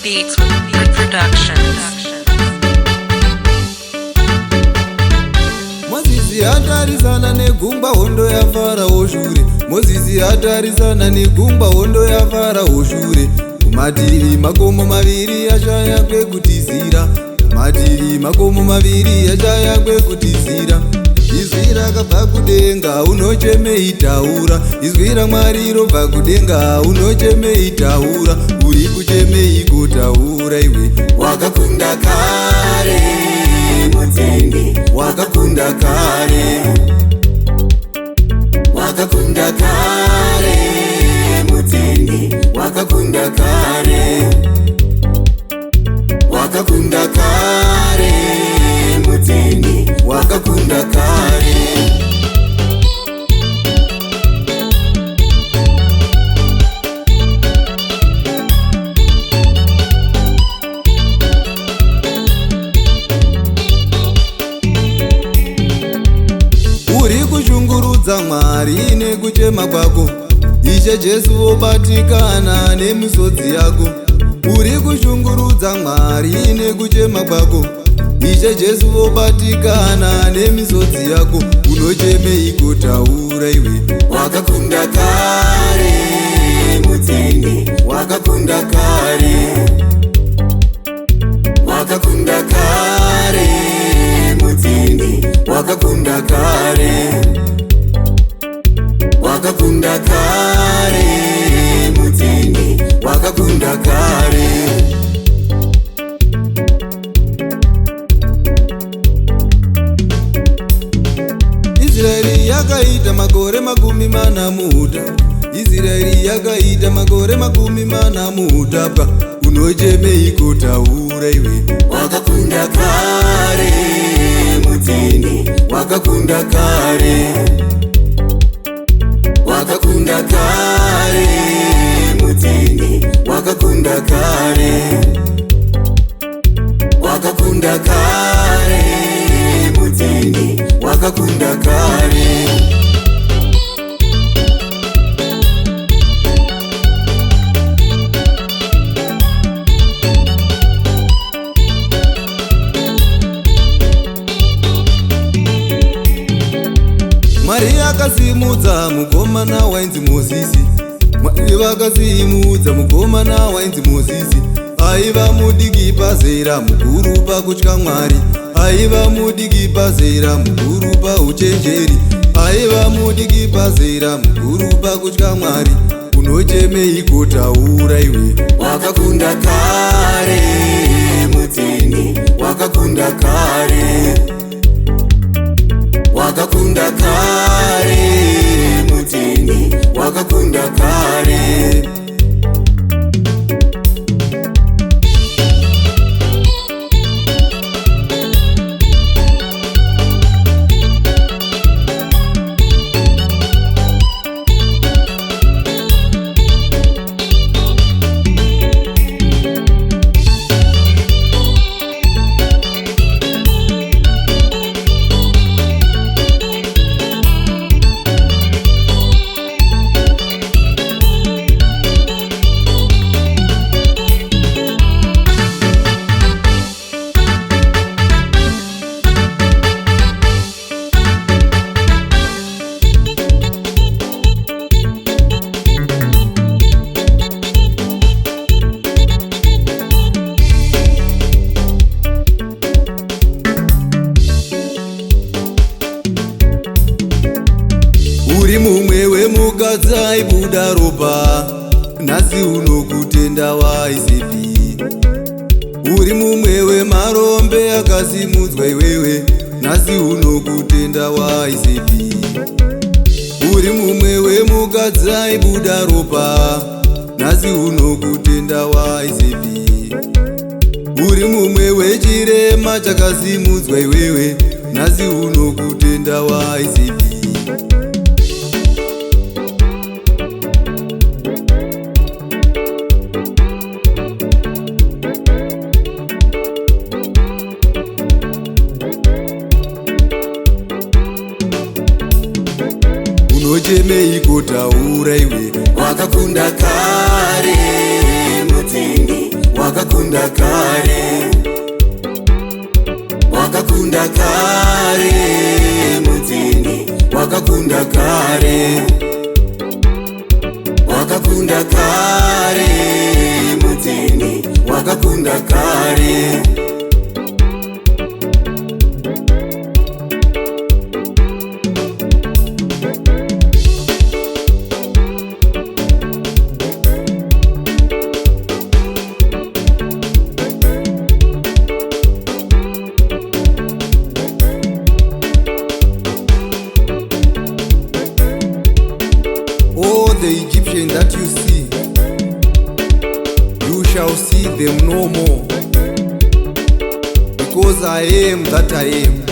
Beats Productions. Mozisi atarisana negungwa hondo yaFarao shure. Mozisi atarisana negungwa hondo yaFarao shure. Kumativi makomo maviri yashaya kwekutizira. Kumativi makomo maviri yashaya kwekutizira. Izwi rakabva kudenga unochemei taura. Izwi raMwari robva kudenga unochemei taura. Uri kuchemei kutaura iwe. Wakakunda kare mutendi, wakakunda kare, wakakunda kare mutendi, wakakunda kare, wakakunda kare mutendi, wakakunda kare. Mwari nekuchema kwako, Ishe Jesu wobatikana nemisodzi yako. Uri kushungurudza Mwari nekuchema kwako, Ishe Jesu wobatikana nemisodzi yako. Unochemei kutaura iwe. Wakakunda kare mutendi, wakakunda kare, wakakunda kare mutendi, wakakunda kare, wakakunda kare mutendi, wakakunda kare. Israeli yakaita makore makumi mana muhuta. Israeli yakaita makore makumi mana muhutapwa. Unochemei kutaura iwe. Wakakunda kare mutendi, wakakunda kare, wakakunda kare mutendi, wakakunda kare, wakakunda kare mutendi, wakakunda kare. Mwari akasimudza mukomana wainzi Mozisi. Mwari vakasimudza mukomana wainzi Mozisi. Aiva mudiki pazera, mukuru pakutya Mwari. Aiva mudiki pazera, mukuru pauchenjeri. Aiva mudiki pazera, mukuru pakutya Mwari. Unochemei kutaura iwe. Wakakunda kare mutendi, wakakunda kare, wakakunda kare mutendi, wakakunda kare. Uri mumwe wemukadzi aibuda ropa, nhasi unokutenda waIsepi. Uri mumwe wemarombe akasimudzwa iwewe, nhasi unokutenda waIsepi. Uri mumwe wemukadzi aibuda ropa, nhasi unokutenda waIsepi. Uri mumwe wechirema chakasimudzwa iwewe, nhasi unokutenda waIsepi. Unochemei kutaura iwe. Wakakunda kare mutendi, wakakunda wakakunda kare, wakakunda kare, Mutendi wakakunda kare, wakakunda kare, Mutendi wakakunda kare. All the Egyptians that you see, you shall see them no more, because I am that I am.